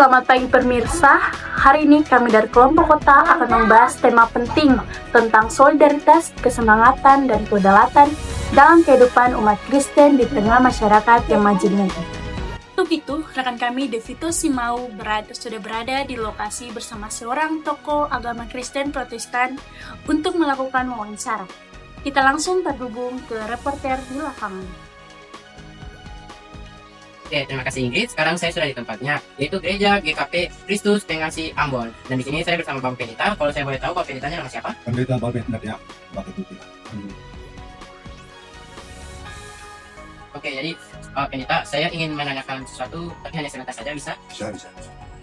selamat pagi pemirsa. Hari ini kami dari kelompok kota akan membahas tema penting tentang solidaritas, kesemangatan, dan kedaulatan dalam kehidupan umat Kristen di tengah masyarakat yang majemuk. Untuk itu, rekan kami Devito Simau sudah berada di lokasi bersama seorang tokoh agama Kristen Protestan untuk melakukan wawancara. Kita langsung terhubung ke reporter di lapangan. Oke, terima kasih Ingrid. Sekarang saya sudah di tempatnya, yaitu Gereja GKP Kristus Pengasih Ambon. Dan di sini saya bersama Bang Penita. Kalau saya boleh tahu, Bang Penitanya nama siapa? Pendeta Babet Nadia, Bapak Tuti. Oke, jadi Penita, saya ingin menanyakan sesuatu, tapi hanya sebentar saja bisa? Bisa.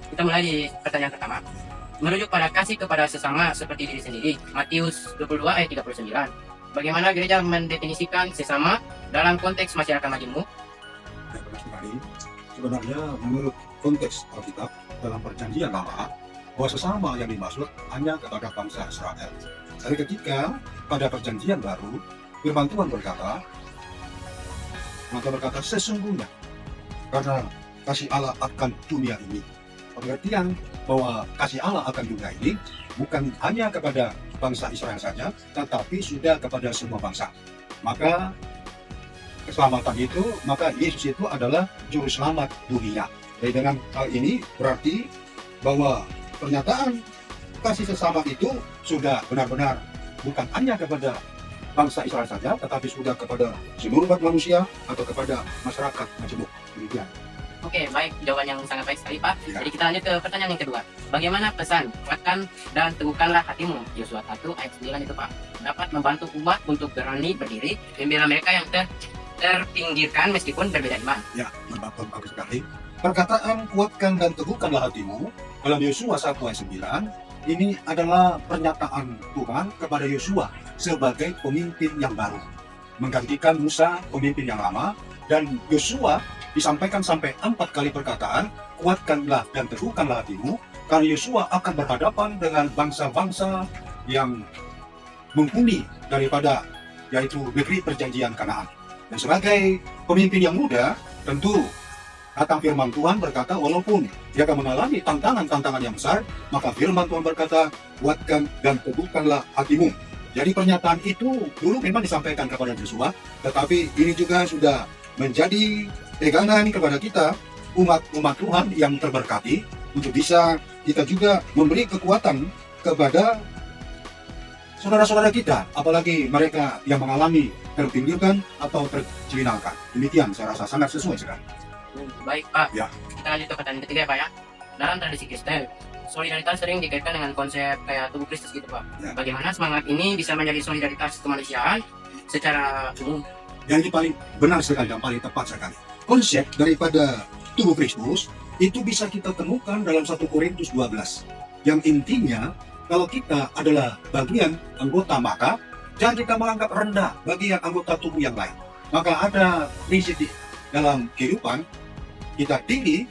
Kita mulai di pertanyaan pertama. Merujuk pada kasih kepada sesama seperti diri sendiri, Matius 22 ayat 39. Bagaimana gereja mendefinisikan sesama dalam konteks masyarakat majemuk? Yang benar sekali, sebenarnya menurut konteks Alkitab dalam perjanjian lama, bahwa sesama yang dimaksud hanya kepada bangsa Israel. Tapi ketika pada perjanjian baru, firman Tuhan berkata, sesungguhnya karena kasih Allah akan dunia ini. Pengertian bahwa kasih Allah akan dunia ini bukan hanya kepada bangsa Israel saja, tetapi sudah kepada semua bangsa. Maka keselamatan itu, maka Yesus itu adalah juru selamat dunia. Jadi dengan hal ini berarti bahwa pernyataan kasih sesama itu sudah benar-benar bukan hanya kepada bangsa Israel saja, tetapi sudah kepada seluruh umat manusia atau kepada masyarakat majemuk. Demikian. Oke, baik. Jawaban yang sangat baik sekali, Pak. Ya. Jadi kita lanjut ke pertanyaan yang kedua. Bagaimana pesan, kuatkan dan teguhkanlah hatimu, Yosua 1 ayat 9 itu, Pak, dapat membantu umat untuk berani berdiri membela mereka yang terpinggirkan meskipun berbeda iman. Ya, bagus sekali. Perkataan kuatkan dan teguhkanlah hatimu dalam Yosua 1 ayat 9 ini adalah pernyataan Tuhan kepada Yosua sebagai pemimpin yang baru, menggantikan Musa pemimpin yang lama. Dan Yosua disampaikan sampai 4 kali perkataan kuatkanlah dan teguhkanlah hatimu, karena Yosua akan berhadapan dengan bangsa-bangsa yang menghuni daripada yaitu negeri perjanjian Kanaan. Dan sebagai pemimpin yang muda, tentu datang firman Tuhan berkata, walaupun dia akan mengalami tantangan-tantangan yang besar, maka firman Tuhan berkata, kuatkan dan teguhkanlah hatimu. Jadi pernyataan itu dulu memang disampaikan kepada Yosua, tetapi ini juga sudah menjadi pegangan kepada kita, umat Tuhan yang terberkati, untuk bisa kita juga memberi kekuatan kepada saudara-saudara kita, apalagi mereka yang mengalami terpinggirkan atau terjinalkan. Demikian saya rasa sangat sesuai sekali. Baik, Pak. Ya. Kita lanjut ke pertanyaan ketiga, Pak, ya. Dalam tradisi Kristen, solidaritas sering dikaitkan dengan konsep kayak tubuh Kristus gitu, Pak. Ya. Bagaimana semangat ini bisa menjadi solidaritas kemanusiaan secara umum? Yang ini paling benar sekali dan paling tepat sekali. Konsep daripada tubuh Kristus itu bisa kita temukan dalam 1 Korintus 12. Yang intinya, kalau kita adalah bagian anggota, maka jangan kita menganggap rendah bagian anggota tubuh yang lain. Maka ada prinsip dalam kehidupan, kita tinggi,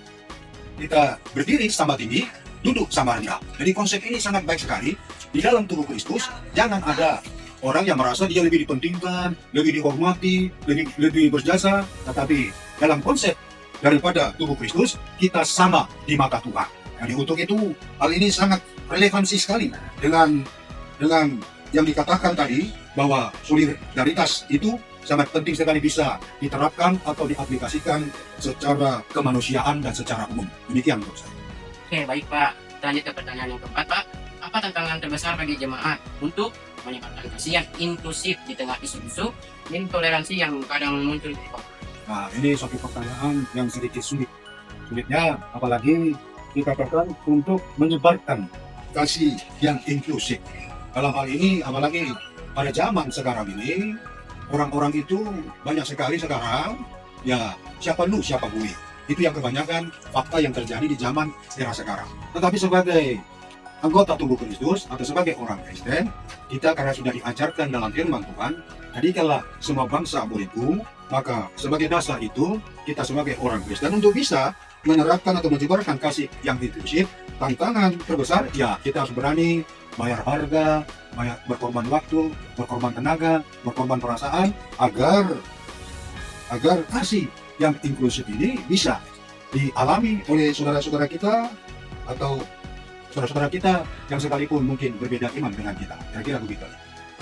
kita berdiri sama tinggi, duduk sama rendah. Jadi konsep ini sangat baik sekali. Di dalam tubuh Kristus, jangan ada orang yang merasa dia lebih dipentingkan, lebih dihormati, lebih berjasa. Tetapi dalam konsep daripada tubuh Kristus, kita sama di mata Tuhan. Jadi untuk itu, hal ini sangat relevansi sekali dengan yang dikatakan tadi, bahwa solidaritas itu sangat penting sekali bisa diterapkan atau diaplikasikan secara kemanusiaan dan secara umum. Demikian menurut saya. Oke, baik, Pak. Kita lanjut ke pertanyaan yang keempat, Pak. Apa tantangan terbesar bagi jemaat untuk menyebarkan kasih yang inklusif di tengah isu-isu intoleransi yang kadang muncul di Pak? Nah, ini suatu pertanyaan yang sedikit sulit. Sulitnya, apalagi dikatakan untuk menyebarkan kasih yang inklusif. Dalam hal ini, apalagi pada zaman sekarang ini, orang-orang itu banyak sekali sekarang, ya siapa lu, siapa gue. Itu yang kebanyakan fakta yang terjadi di zaman era sekarang. Tetapi sebagai anggota tubuh Kristus atau sebagai orang Kristen, kita karena sudah diajarkan dalam firman Tuhan, jadikanlah semua bangsa muridku, maka sebagai dasar itu, kita sebagai orang Kristen untuk bisa menerapkan atau menyebarkan kasih yang inklusif, tantangan terbesar, ya kita harus berani bayar harga, berkorban waktu, berkorban tenaga, berkorban perasaan, agar kasih yang inklusif ini bisa dialami oleh saudara-saudara kita atau saudara-saudara kita yang sekalipun mungkin berbeda iman dengan kita. Kira-kira begitu.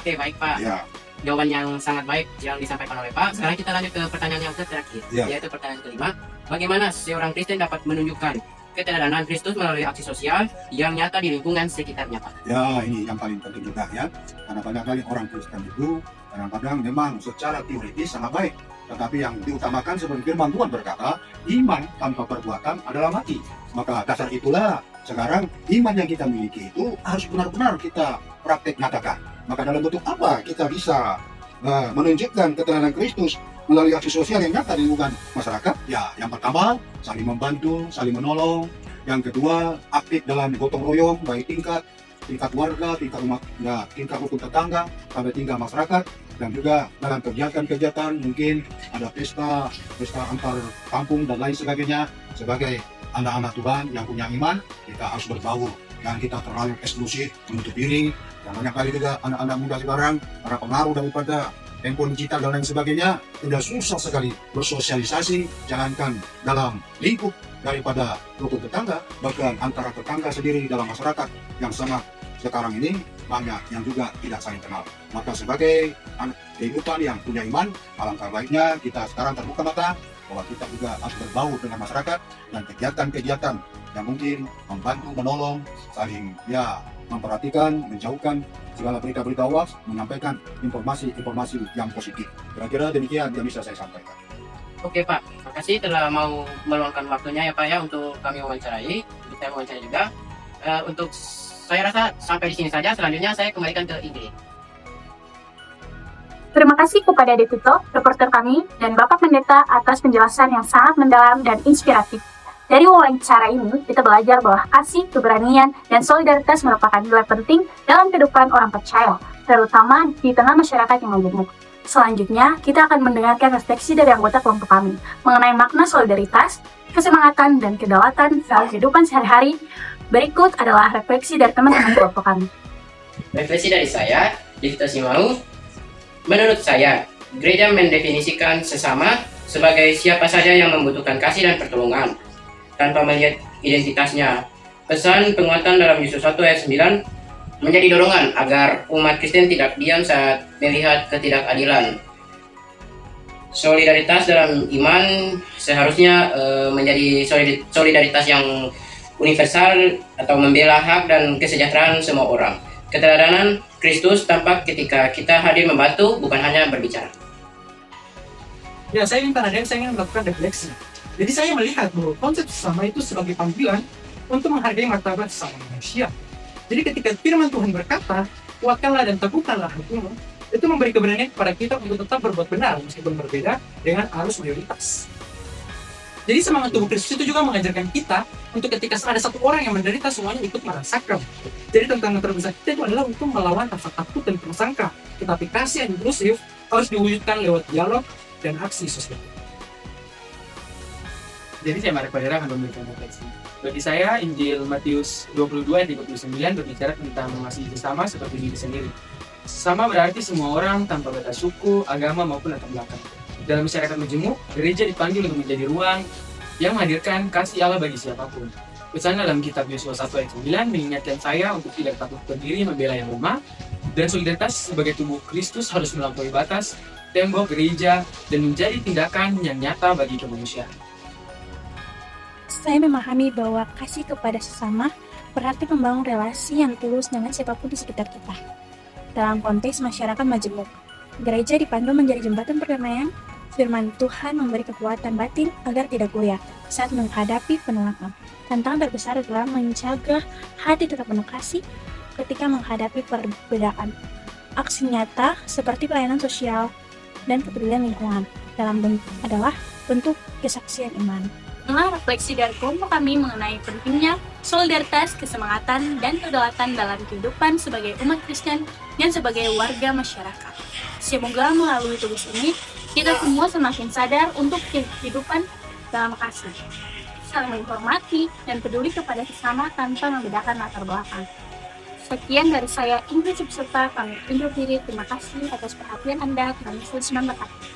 Oke, baik Pak. Ya, Jawaban yang sangat baik yang disampaikan oleh Pak. Sekarang kita lanjut ke pertanyaan yang terakhir, Ya. yaitu pertanyaan kelima. Bagaimana seorang Kristen dapat menunjukkan keteladanan Kristus melalui aksi sosial yang nyata di lingkungan sekitarnya, Pak? ya ini yang paling penting juga ya. Karena banyak kali orang Kristen itu kadang-kadang memang secara teoritis sangat baik. Tetapi yang diutamakan seperti firman Tuhan berkata, iman tanpa perbuatan adalah mati. Maka dasar itulah sekarang iman yang kita miliki itu harus benar-benar kita praktek nyatakan. Maka dalam bentuk apa kita bisa menunjukkan keteladanan Kristus melalui aksi sosial yang nyata di lingkungan masyarakat? Ya, yang pertama, saling membantu, saling menolong. Yang kedua, aktif dalam gotong royong, baik tingkat warga, tingkat rumah, ya, tingkat rukun tetangga, sampai tingkat masyarakat. Dan juga dalam kegiatan-kegiatan mungkin ada pesta antar kampung dan lain sebagainya. Sebagai anak-anak Tuhan yang punya iman, kita harus berbaur. Jangan kita terlalu eksklusif, menutup diri. Dan banyak kali juga anak-anak muda sekarang, karena pengaruh daripada handphone digital dan lain sebagainya, sudah susah sekali bersosialisasi, jangankan dalam lingkup daripada rukun tetangga, bahkan antara tetangga sendiri dalam masyarakat yang sangat sekarang ini banyak yang juga tidak saling kenal. Maka sebagai kehidupan yang punya iman, alangkah baiknya kita sekarang terbuka mata bahwa kita juga harus berbaur dengan masyarakat dan kegiatan-kegiatan yang mungkin membantu, menolong, saling memperhatikan, menjauhkan segala berita-berita hoax, menyampaikan informasi-informasi yang positif. Kira-kira demikian yang bisa saya sampaikan. Oke Pak, makasih telah mau meluangkan waktunya ya Pak ya untuk kami wawancarai, untuk saya wawancarai juga. Untuk saya rasa sampai di sini saja, selanjutnya saya kembalikan ke Ingrid. Terima kasih kepada Deputo, reporter kami, dan Bapak Pendeta atas penjelasan yang sangat mendalam dan inspiratif. Dari wawancara ini, kita belajar bahwa kasih, keberanian, dan solidaritas merupakan nilai penting dalam kehidupan orang percaya, terutama di tengah masyarakat yang majemuk. Selanjutnya, kita akan mendengarkan refleksi dari anggota kelompok kami mengenai makna solidaritas, kesemangatan, dan kedaulatan dalam kehidupan sehari-hari. Berikut adalah refleksi dari teman-teman kelompok kami. Refleksi dari saya, Divta Simau. Menurut saya, gereja mendefinisikan sesama sebagai siapa saja yang membutuhkan kasih dan pertolongan, tanpa melihat identitasnya. Pesan penguatan dalam Yesus 1 ayat 9 menjadi dorongan agar umat Kristen tidak diam saat melihat ketidakadilan. Solidaritas dalam iman seharusnya menjadi solidaritas yang universal atau membela hak dan kesejahteraan semua orang. Keteladanan Kristus tampak ketika kita hadir membantu, bukan hanya berbicara. Ya, saya ingin melakukan refleksi. Jadi saya melihat bahwa konsep sesama itu sebagai panggilan untuk menghargai martabat sesama manusia. Jadi ketika firman Tuhan berkata, kuatkanlah dan teguhkanlah hatimu, itu memberi keberanian kepada kita untuk tetap berbuat benar meskipun berbeda dengan arus mayoritas. Jadi semangat tubuh Kristus itu juga mengajarkan kita untuk ketika ada satu orang yang menderita, semuanya ikut merasakan. Jadi tantangan terbesar kita itu adalah untuk melawan rasa takut dan prasangka. Tetapi kasih yang inklusif harus diwujudkan lewat dialog dan aksi sosial. Jadi saya Marek Padera akan memberikan refleksi. Bagi saya, Injil Matius 22 ayat 59 berbicara tentang mengasihi sesama seperti diri sendiri. Sesama berarti semua orang tanpa batas suku, agama maupun latar belakang. Dalam masyarakat majemuk, gereja dipanggil untuk menjadi ruang yang menghadirkan kasih Allah bagi siapapun. Pesan dalam kitab Yosua 1 ayat 9 mengingatkan saya untuk tidak takut berdiri membela yang lemah, dan solidaritas sebagai tubuh Kristus harus melampaui batas, tembok gereja, dan menjadi tindakan yang nyata bagi kemanusiaan. Saya memahami bahwa kasih kepada sesama berarti membangun relasi yang tulus dengan siapapun di sekitar kita. Dalam konteks masyarakat majemuk, gereja dipanggil menjadi jembatan perdamaian. Firman Tuhan memberi kekuatan batin agar tidak goyah saat menghadapi penolakan. Tantangan terbesar adalah menjaga hati tetap penuh kasih ketika menghadapi perbedaan. Aksi nyata seperti pelayanan sosial dan kepedulian lingkungan adalah bentuk kesaksian iman. Inilah refleksi dari kelompok kami mengenai pentingnya solidaritas, kesemangatan, dan kedaulatan dalam kehidupan sebagai umat Kristen dan sebagai warga masyarakat. Semoga melalui tugas ini, kita semua semakin sadar untuk kehidupan dalam kasih, saling menghormati, dan peduli kepada sesama tanpa membedakan latar belakang. Sekian dari saya, Ingrid Subserta, kami undur diri. Terima kasih atas perhatian Anda. Tuhan Yesus memberkati.